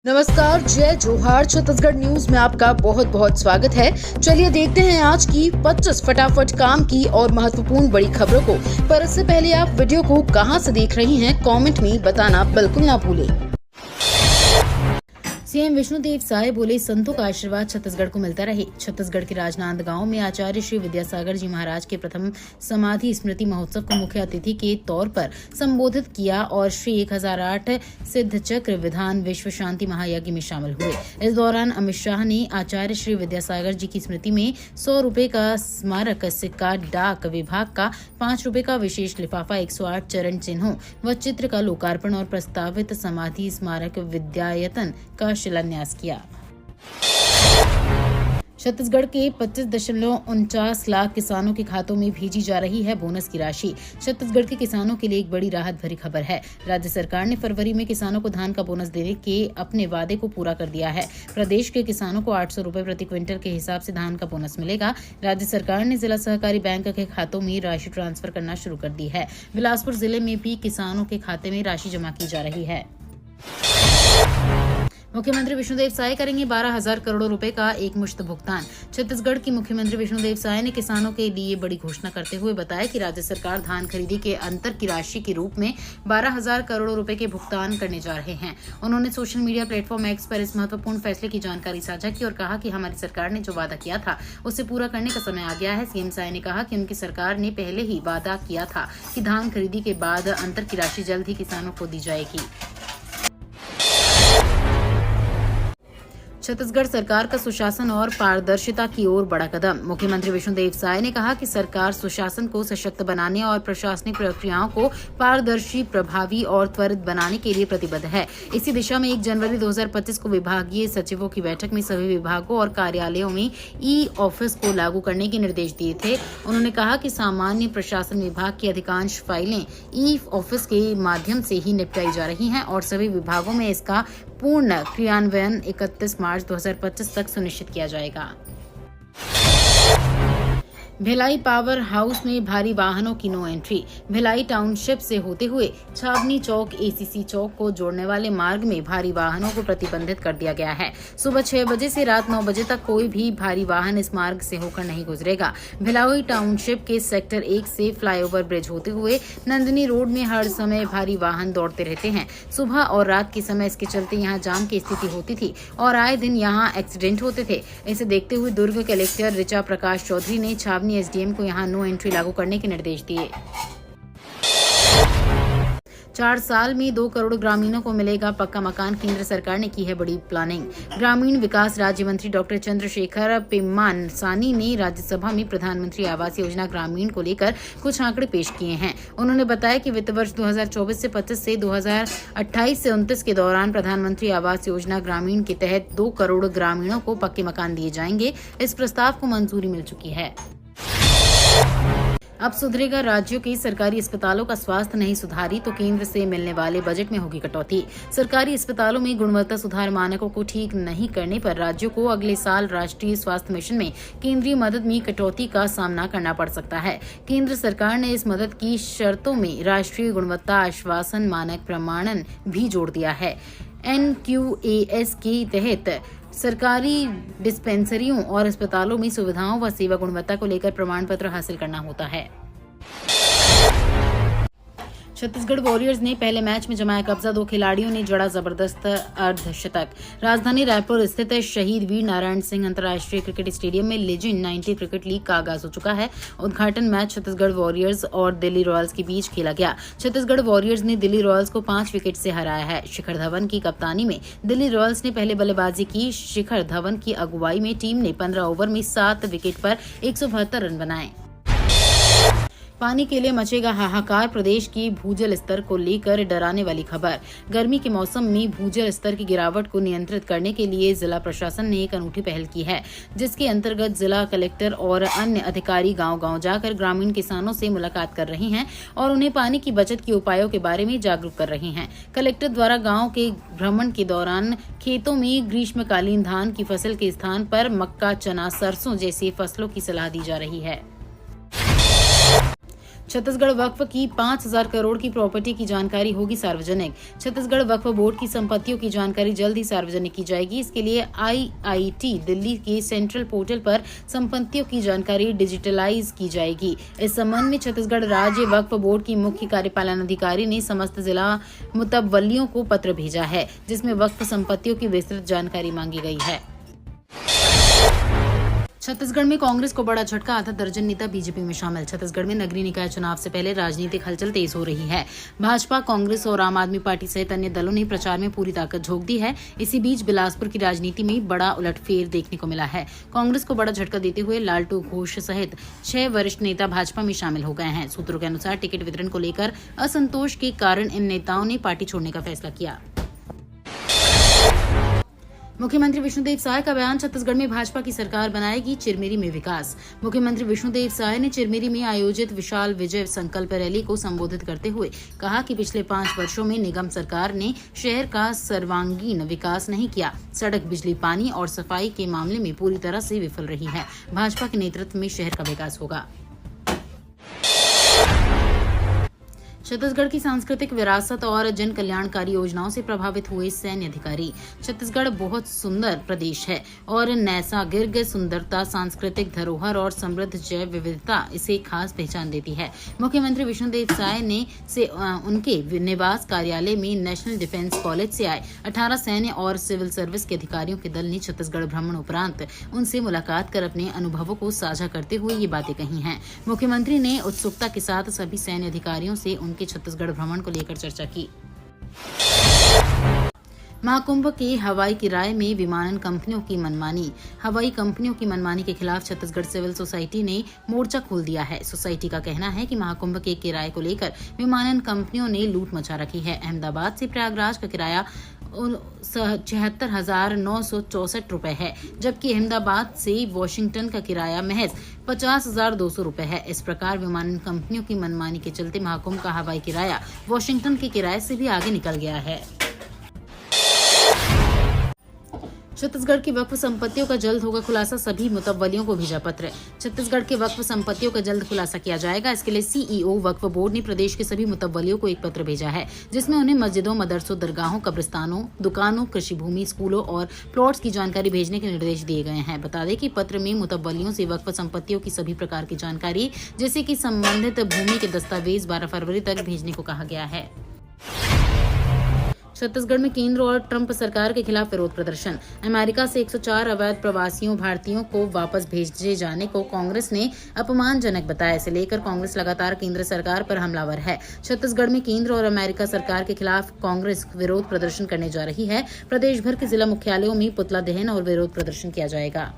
नमस्कार, जय जोहार। छत्तीसगढ़ न्यूज में आपका बहुत बहुत स्वागत है। चलिए देखते हैं आज की 25 फटाफट काम की और महत्वपूर्ण बड़ी खबरों को। पर इससे पहले आप वीडियो को कहां से देख रही हैं, कमेंट में बताना बिल्कुल ना भूलें। सीएम विष्णुदेव साय बोले, संतों का आशीर्वाद छत्तीसगढ़ को मिलता रहे। छत्तीसगढ़ के राजनांदगांव में आचार्य श्री विद्यासागर जी महाराज के प्रथम समाधि स्मृति महोत्सव को मुख्य अतिथि के तौर पर संबोधित किया और श्री 1008 सिद्ध चक्र विधान विश्व शांति महायज्ञ में शामिल हुए। इस दौरान अमित शाह ने आचार्य श्री विद्यासागर जी की स्मृति में 100 रुपए का स्मारक सिक्का, डाक विभाग का 5 रुपए का विशेष लिफाफा, 108 चरण चिन्हों व चित्र का लोकार्पण और प्रस्तावित समाधि स्मारक विद्यायतन का शिलान्यास किया। छत्तीसगढ़ के 25.49 लाख किसानों के खातों में भेजी जा रही है बोनस की राशि। छत्तीसगढ़ के किसानों के लिए एक बड़ी राहत भरी खबर है। राज्य सरकार ने फरवरी में किसानों को धान का बोनस देने के अपने वादे को पूरा कर दिया है। प्रदेश के किसानों को 800 रुपए प्रति क्विंटल के हिसाब से धान का बोनस मिलेगा। राज्य सरकार ने जिला सहकारी बैंक के खातों में राशि ट्रांसफर करना शुरू कर दी है। बिलासपुर जिले में भी किसानों के खाते में राशि जमा की जा रही है। मुख्यमंत्री विष्णुदेव साय करेंगे 12,000 करोड़ रुपए का एक मुश्त भुगतान। छत्तीसगढ़ की मुख्यमंत्री विष्णुदेव साय ने किसानों के लिए बड़ी घोषणा करते हुए बताया कि राज्य सरकार धान खरीदी के अंतर की राशि के रूप में 12,000 करोड़ रुपए के भुगतान करने जा रहे हैं। उन्होंने सोशल मीडिया प्लेटफॉर्म एक्स पर इस महत्वपूर्ण फैसले की जानकारी साझा की और कहा कि हमारी सरकार ने जो वादा किया था उसे पूरा करने का समय आ गया है। सीएम साय ने कहा कि उनकी सरकार ने पहले ही वादा किया था कि धान खरीदी के बाद अंतर की राशि जल्द ही किसानों को दी जाएगी। छत्तीसगढ़ सरकार का सुशासन और पारदर्शिता की ओर बड़ा कदम। मुख्यमंत्री विष्णुदेव साय ने कहा कि सरकार सुशासन को सशक्त बनाने और प्रशासनिक प्रक्रियाओं को पारदर्शी, प्रभावी और त्वरित बनाने के लिए प्रतिबद्ध है। इसी दिशा में 1 जनवरी 2025 को विभागीय सचिवों की बैठक में सभी विभागों और कार्यालयों में ई ऑफिस को लागू करने के निर्देश दिए थे। उन्होंने कहा कि सामान्य प्रशासन विभाग की अधिकांश फाइलें ई ऑफिस के माध्यम से ही निपटाई जा रही हैं और सभी विभागों में इसका पूर्ण क्रियान्वयन 31 मार्च 2025 तक सुनिश्चित किया जाएगा। भिलाई पावर हाउस में भारी वाहनों की नो एंट्री। भिलाई टाउनशिप से होते हुए छावनी चौक एसीसी चौक को जोड़ने वाले मार्ग में भारी वाहनों को प्रतिबंधित कर दिया गया है। सुबह 6 बजे से रात 9 बजे तक कोई भी भारी वाहन इस मार्ग से होकर नहीं गुजरेगा। भिलाई टाउनशिप के सेक्टर 1 से फ्लाईओवर ब्रिज होते हुए नंदिनी रोड में हर समय भारी वाहन दौड़ते रहते हैं। सुबह और रात के समय इसके चलते यहाँ जाम की स्थिति होती थी और आए दिन यहाँ एक्सीडेंट होते थे। इसे देखते हुए दुर्ग कलेक्टर ऋचा प्रकाश चौधरी ने छावनी एसडीएम को यहां नो एंट्री लागू करने के निर्देश दिए। 4 साल में 2 करोड़ ग्रामीणों को मिलेगा पक्का मकान। केंद्र सरकार ने की है बड़ी प्लानिंग। ग्रामीण विकास राज्य मंत्री डॉक्टर चंद्रशेखर पेम्मानसानी ने राज्यसभा में प्रधानमंत्री आवास योजना ग्रामीण को लेकर कुछ आंकड़े पेश किए हैं। उन्होंने बताया कि वित्त वर्ष 2024 से 25 से 2028 से 29 के दौरान प्रधानमंत्री आवास योजना ग्रामीण के तहत 2 करोड़ ग्रामीणों को पक्के मकान दिए जाएंगे। इस प्रस्ताव को मंजूरी मिल चुकी है। अब सुधरेगा राज्यों के सरकारी अस्पतालों का स्वास्थ्य। नहीं सुधारी तो केंद्र से मिलने वाले बजट में होगी कटौती। सरकारी अस्पतालों में गुणवत्ता सुधार मानकों को ठीक नहीं करने पर राज्यों को अगले साल राष्ट्रीय स्वास्थ्य मिशन में केंद्रीय मदद में कटौती का सामना करना पड़ सकता है। केंद्र सरकार ने इस मदद की शर्तों में राष्ट्रीय गुणवत्ता आश्वासन मानक प्रमाणन भी जोड़ दिया है। NQAS के तहत सरकारी डिस्पेंसरियों और अस्पतालों में सुविधाओं व सेवा गुणवत्ता को लेकर प्रमाण पत्र हासिल करना होता है। छत्तीसगढ़ वॉरियर्स ने पहले मैच में जमाया कब्जा। 2 खिलाड़ियों ने जड़ा जबरदस्त अर्धशतक। राजधानी रायपुर स्थित शहीद वीर नारायण सिंह अंतर्राष्ट्रीय क्रिकेट स्टेडियम में लेजेंड 90 क्रिकेट लीग का आगाज हो चुका है। उद्घाटन मैच छत्तीसगढ़ वॉरियर्स और दिल्ली रॉयल्स के बीच खेला गया। छत्तीसगढ़ वॉरियर्स ने दिल्ली रॉयल्स को 5 विकेट से हराया है। शिखर धवन की कप्तानी में दिल्ली रॉयल्स ने पहले बल्लेबाजी की। शिखर धवन की अगुवाई में टीम ने 15 ओवर में 7 विकेट पर 172 रन बनाए। पानी के लिए मचेगा हाहाकार। प्रदेश की भूजल स्तर को लेकर डराने वाली खबर। गर्मी के मौसम में भूजल स्तर की गिरावट को नियंत्रित करने के लिए जिला प्रशासन ने एक अनूठी पहल की है, जिसके अंतर्गत जिला कलेक्टर और अन्य अधिकारी गांव-गांव जाकर ग्रामीण किसानों से मुलाकात कर रहे हैं और उन्हें पानी की बचत के उपायों के बारे में जागरूक कर रहे हैं। कलेक्टर द्वारा गाँव के भ्रमण के दौरान खेतों में ग्रीष्मकालीन धान की फसल के स्थान पर मक्का, चना, सरसों जैसी फसलों की सलाह दी जा रही है। छत्तीसगढ़ वक्फ की 5,000 करोड़ की प्रॉपर्टी की जानकारी होगी सार्वजनिक। छत्तीसगढ़ वक्फ बोर्ड की संपत्तियों की जानकारी जल्द ही सार्वजनिक की जाएगी। इसके लिए IIT दिल्ली के सेंट्रल पोर्टल पर संपत्तियों की जानकारी डिजिटलाइज की जाएगी। इस संबंध में छत्तीसगढ़ राज्य वक्फ बोर्ड की मुख्य कार्यपालन अधिकारी ने समस्त जिला मुतवल्लियों को पत्र भेजा है, जिसमें वक्फ संपत्तियों की विस्तृत जानकारी मांगी गई है। छत्तीसगढ़ में कांग्रेस को बड़ा झटका, आधा दर्जन नेता बीजेपी में शामिल। छत्तीसगढ़ में नगरीय निकाय चुनाव से पहले राजनीतिक हलचल तेज हो रही है। भाजपा, कांग्रेस और आम आदमी पार्टी सहित अन्य दलों ने प्रचार में पूरी ताकत झोंक दी है। इसी बीच बिलासपुर की राजनीति में बड़ा उलटफेर देखने को मिला है। कांग्रेस को बड़ा झटका देते हुए लालटू घोष सहित 6 वरिष्ठ नेता भाजपा में शामिल हो गए हैं। सूत्रों के अनुसार टिकट वितरण को लेकर असंतोष के कारण इन नेताओं ने पार्टी छोड़ने का फैसला किया। मुख्यमंत्री विष्णुदेव साय का बयान, छत्तीसगढ़ में भाजपा की सरकार बनाएगी, चिरमिरी में विकास। मुख्यमंत्री विष्णुदेव साय ने चिरमिरी में आयोजित विशाल विजय संकल्प रैली को संबोधित करते हुए कहा कि पिछले 5 वर्षों में निगम सरकार ने शहर का सर्वांगीण विकास नहीं किया। सड़क, बिजली, पानी और सफाई के मामले में पूरी तरह से विफल रही है। भाजपा के नेतृत्व में शहर का विकास होगा। छत्तीसगढ़ की सांस्कृतिक विरासत और जन कल्याणकारी योजनाओं से प्रभावित हुए सैन्य अधिकारी। छत्तीसगढ़ बहुत सुंदर प्रदेश है और नैसर्गिक सुंदरता, सांस्कृतिक धरोहर और समृद्ध जैव विविधता इसे खास पहचान देती है। मुख्यमंत्री विष्णुदेव साय ने उनके निवास कार्यालय में नेशनल डिफेंस कॉलेज से आए 18 सैन्य और सिविल सर्विस के अधिकारियों के दल ने छत्तीसगढ़ भ्रमण उपरांत उनसे मुलाकात कर अपने अनुभवों को साझा करते हुए ये बातें कही हैं। मुख्यमंत्री ने उत्सुकता के साथ सभी सैन्य अधिकारियों से उनके छत्तीसगढ़ भ्रमण को लेकर चर्चा की। महाकुंभ के हवाई किराए में विमानन कंपनियों की मनमानी। हवाई कंपनियों की मनमानी के खिलाफ छत्तीसगढ़ सिविल सोसाइटी ने मोर्चा खोल दिया है। सोसाइटी का कहना है कि महाकुंभ के किराए को लेकर विमानन कंपनियों ने लूट मचा रखी है। अहमदाबाद से प्रयागराज का किराया 76,964 रुपए है, जबकि अहमदाबाद से वॉशिंगटन का किराया महज 50,200 रुपए है। इस प्रकार विमानन कंपनियों की मनमानी के चलते महाकुंभ का हवाई किराया वॉशिंगटन के किराए से भी आगे निकल गया है। छत्तीसगढ़ की वक्फ संपत्तियों का जल्द होगा खुलासा, सभी मुतवल्लियों को भेजा पत्र। छत्तीसगढ़ के वक्फ संपत्तियों का जल्द खुलासा किया जाएगा। इसके लिए CEO वक्फ बोर्ड ने प्रदेश के सभी मुतवल्लियों को एक पत्र भेजा है, जिसमें उन्हें मस्जिदों, मदरसों, दरगाहों, कब्रिस्तानों, दुकानों, कृषि भूमि, स्कूलों और प्लॉट्स की जानकारी भेजने के निर्देश दिए गए हैं। बता दें कि पत्र में मुतवल्लियों से वक्फ संपत्तियों की सभी प्रकार की जानकारी, जैसे कि संबंधित भूमि के दस्तावेज 12 फरवरी तक भेजने को कहा गया है। छत्तीसगढ़ में केंद्र और ट्रंप सरकार के खिलाफ विरोध प्रदर्शन। अमेरिका से 104 अवैध प्रवासियों भारतीयों को वापस भेजे जाने को कांग्रेस ने अपमानजनक बताया। इसे लेकर कांग्रेस लगातार केंद्र सरकार पर हमलावर है। छत्तीसगढ़ में केंद्र और अमेरिका सरकार के खिलाफ कांग्रेस विरोध प्रदर्शन करने जा रही है। प्रदेश भर के जिला मुख्यालयों में पुतला दहन और विरोध प्रदर्शन किया जाएगा।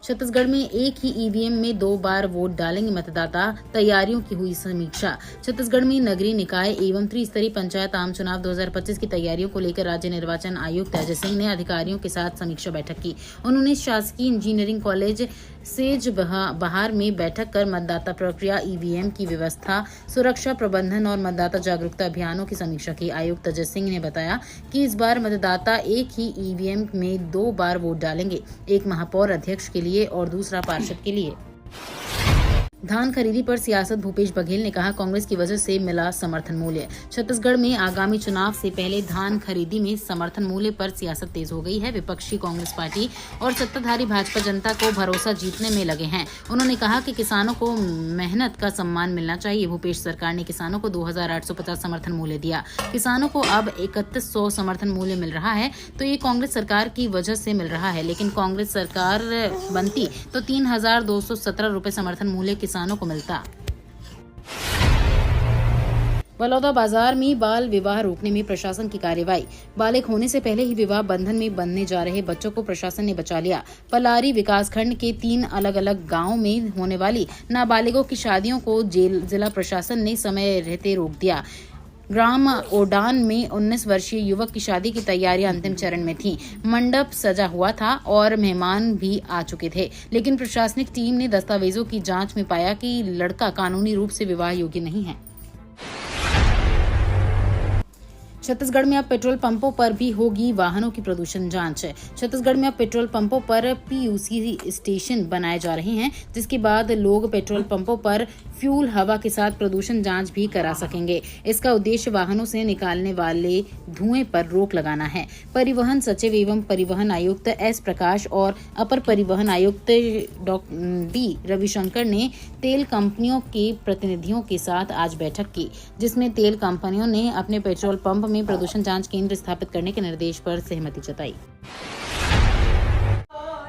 छत्तीसगढ़ में एक ही EVM में 2 बार वोट डालेंगे मतदाता, तैयारियों की हुई समीक्षा। छत्तीसगढ़ में नगरीय निकाय एवं त्रिस्तरीय पंचायत आम चुनाव 2025 की तैयारियों को लेकर राज्य निर्वाचन आयुक्त अजय सिंह ने अधिकारियों के साथ समीक्षा बैठक की। उन्होंने शासकीय इंजीनियरिंग कॉलेज सेज बहार में बैठक कर मतदाता प्रक्रिया, EVM की व्यवस्था, सुरक्षा प्रबंधन और मतदाता जागरूकता अभियानों की समीक्षा की। आयुक्त अजय सिंह ने बताया कि इस बार मतदाता एक ही EVM में 2 बार वोट डालेंगे, एक महापौर अध्यक्ष के लिए और दूसरा पार्षद के लिए। धान खरीदी पर सियासत, भूपेश बघेल ने कहा, कांग्रेस की वजह से मिला समर्थन मूल्य। छत्तीसगढ़ में आगामी चुनाव से पहले धान खरीदी में समर्थन मूल्य पर सियासत तेज हो गई है। विपक्षी कांग्रेस पार्टी और सत्ताधारी भाजपा जनता को भरोसा जीतने में लगे हैं। उन्होंने कहा कि किसानों को मेहनत का सम्मान मिलना चाहिए। भूपेश सरकार ने किसानों को 2,850 समर्थन मूल्य दिया। किसानों को अब 3100 समर्थन मूल्य मिल रहा है, तो ये कांग्रेस सरकार की वजह से मिल रहा है। लेकिन कांग्रेस सरकार बनती तो 3,217 रुपए समर्थन मूल्य किसानों को मिलता। बलौदा बाजार में बाल विवाह रोकने में प्रशासन की कार्रवाई। बालिग होने से पहले ही विवाह बंधन में बंधने जा रहे बच्चों को प्रशासन ने बचा लिया। पलारी विकासखंड के 3 अलग अलग गांवों में होने वाली नाबालिगों की शादियों को जिला प्रशासन ने समय रहते रोक दिया। ग्राम ओडान में 19 वर्षीय युवक की शादी की तैयारियां अंतिम चरण में थीं। मंडप सजा हुआ था और मेहमान भी आ चुके थे, लेकिन प्रशासनिक टीम ने दस्तावेजों की जांच में पाया कि लड़का कानूनी रूप से विवाह योग्य नहीं है। छत्तीसगढ़ में अब पेट्रोल पंपों पर भी होगी वाहनों की प्रदूषण जांच। छत्तीसगढ़ में अब पेट्रोल पंपों पर पीयूसी स्टेशन बनाए जा रहे हैं, जिसके बाद लोग पेट्रोल पंपों पर फ्यूल हवा के साथ प्रदूषण जांच भी करा सकेंगे। इसका उद्देश्य वाहनों से निकालने वाले धुएं पर रोक लगाना है। परिवहन सचिव एवं परिवहन आयुक्त एस प्रकाश और अपर परिवहन आयुक्त डी रविशंकर ने तेल कंपनियों के प्रतिनिधियों के साथ आज बैठक की, जिसमें तेल कंपनियों ने अपने पेट्रोल पंप में प्रदूषण जांच केंद्र स्थापित करने के निर्देश पर सहमति जताई।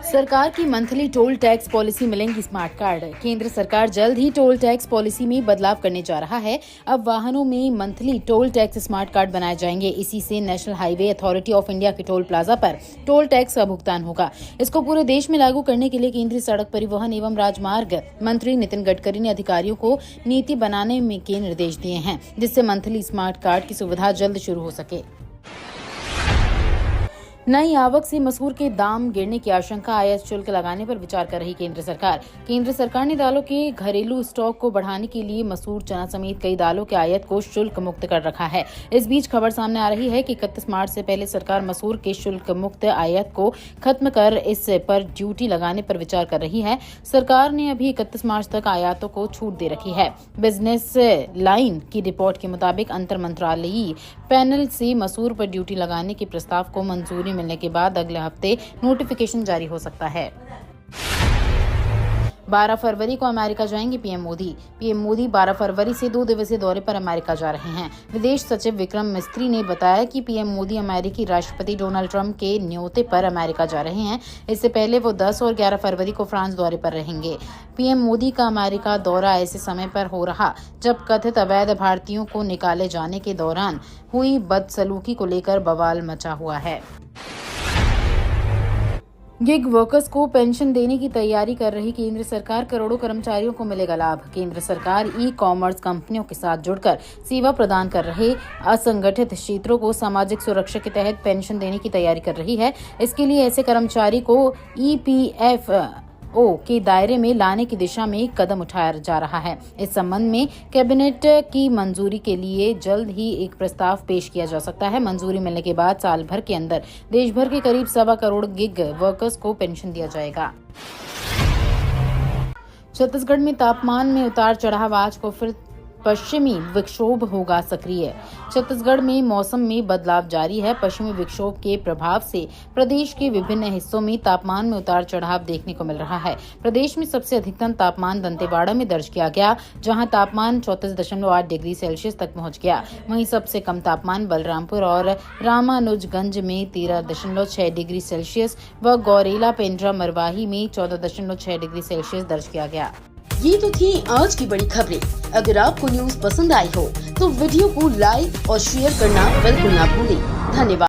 सरकार की मंथली टोल टैक्स पॉलिसी मिलेंगी स्मार्ट कार्ड। केंद्र सरकार जल्द ही टोल टैक्स पॉलिसी में बदलाव करने जा रहा है। अब वाहनों में monthly toll tax smart card बनाए जाएंगे। इसी से national highway authority of India के टोल प्लाजा पर टोल टैक्स का भुगतान होगा। इसको पूरे देश में लागू करने के लिए केंद्रीय सड़क परिवहन एवं राजमार्ग मंत्री नितिन गडकरी ने अधिकारियों को नीति बनाने के निर्देश दिए हैं, जिससे मंथली स्मार्ट कार्ड की सुविधा जल्द शुरू हो सके। नई आवक से मसूर के दाम गिरने की आशंका, आयात शुल्क लगाने पर विचार कर रही केंद्र सरकार। केंद्र सरकार ने दालों के घरेलू स्टॉक को बढ़ाने के लिए मसूर, चना समेत कई दालों के आयात को शुल्क मुक्त कर रखा है। इस बीच खबर सामने आ रही है कि 31 मार्च से पहले सरकार मसूर के शुल्क मुक्त आयात को खत्म कर इस पर ड्यूटी लगाने पर विचार कर रही है। सरकार ने अभी 31 मार्च तक आयातों को छूट दे रखी है। बिजनेस लाइन की रिपोर्ट के मुताबिक अंतर मंत्रालयी पैनल से मसूर पर ड्यूटी लगाने के प्रस्ताव को मंजूरी मिलने के बाद अगले हफ्ते नोटिफिकेशन जारी हो सकता है। 12 फरवरी को अमेरिका जाएंगे पीएम मोदी। पीएम मोदी 12 फरवरी से 2 दिवसीय दौरे पर अमेरिका जा रहे हैं। विदेश सचिव विक्रम मिस्त्री ने बताया कि पीएम मोदी अमेरिकी राष्ट्रपति डोनाल्ड ट्रंप के न्योते पर अमेरिका जा रहे हैं। इससे पहले वो 10 और 11 फरवरी को फ्रांस दौरे पर रहेंगे। पीएम मोदी का अमेरिका दौरा ऐसे समय पर हो रहा जब कथित अवैध भारतीयों को निकाले जाने के दौरान हुई बदसलूकी को लेकर बवाल मचा हुआ है। गिग वर्कर्स को पेंशन देने की तैयारी कर रही केंद्र सरकार, करोड़ों कर्मचारियों को मिलेगा लाभ। केंद्र सरकार ई कॉमर्स कंपनियों के साथ जुड़कर सेवा प्रदान कर रहे असंगठित क्षेत्रों को सामाजिक सुरक्षा के तहत पेंशन देने की तैयारी कर रही है। इसके लिए ऐसे कर्मचारी को EPFO के दायरे में लाने की दिशा में कदम उठाया जा रहा है। इस संबंध में कैबिनेट की मंजूरी के लिए जल्द ही एक प्रस्ताव पेश किया जा सकता है। मंजूरी मिलने के बाद साल भर के अंदर देश भर के करीब 1.25 करोड़ गिग वर्कर्स को पेंशन दिया जाएगा। छत्तीसगढ़ में तापमान में उतार चढ़ाव, आज को फिर पश्चिमी विक्षोभ होगा सक्रिय। छत्तीसगढ़ में मौसम में बदलाव जारी है। पश्चिमी विक्षोभ के प्रभाव से प्रदेश के विभिन्न हिस्सों में तापमान में उतार चढ़ाव देखने को मिल रहा है। प्रदेश में सबसे अधिकतम तापमान दंतेवाड़ा में दर्ज किया गया, जहां तापमान 34.8 डिग्री सेल्सियस तक पहुंच गया। वहीं सबसे कम तापमान बलरामपुर और रामानुजगंज में 13.6 डिग्री सेल्सियस व गौरेला, पेंड्रा, मरवाही में 14.6 डिग्री सेल्सियस दर्ज किया गया। ये तो थी आज की बड़ी खबरें। अगर आपको न्यूज पसंद आई हो तो वीडियो को लाइक और शेयर करना बिल्कुल ना भूलें। धन्यवाद।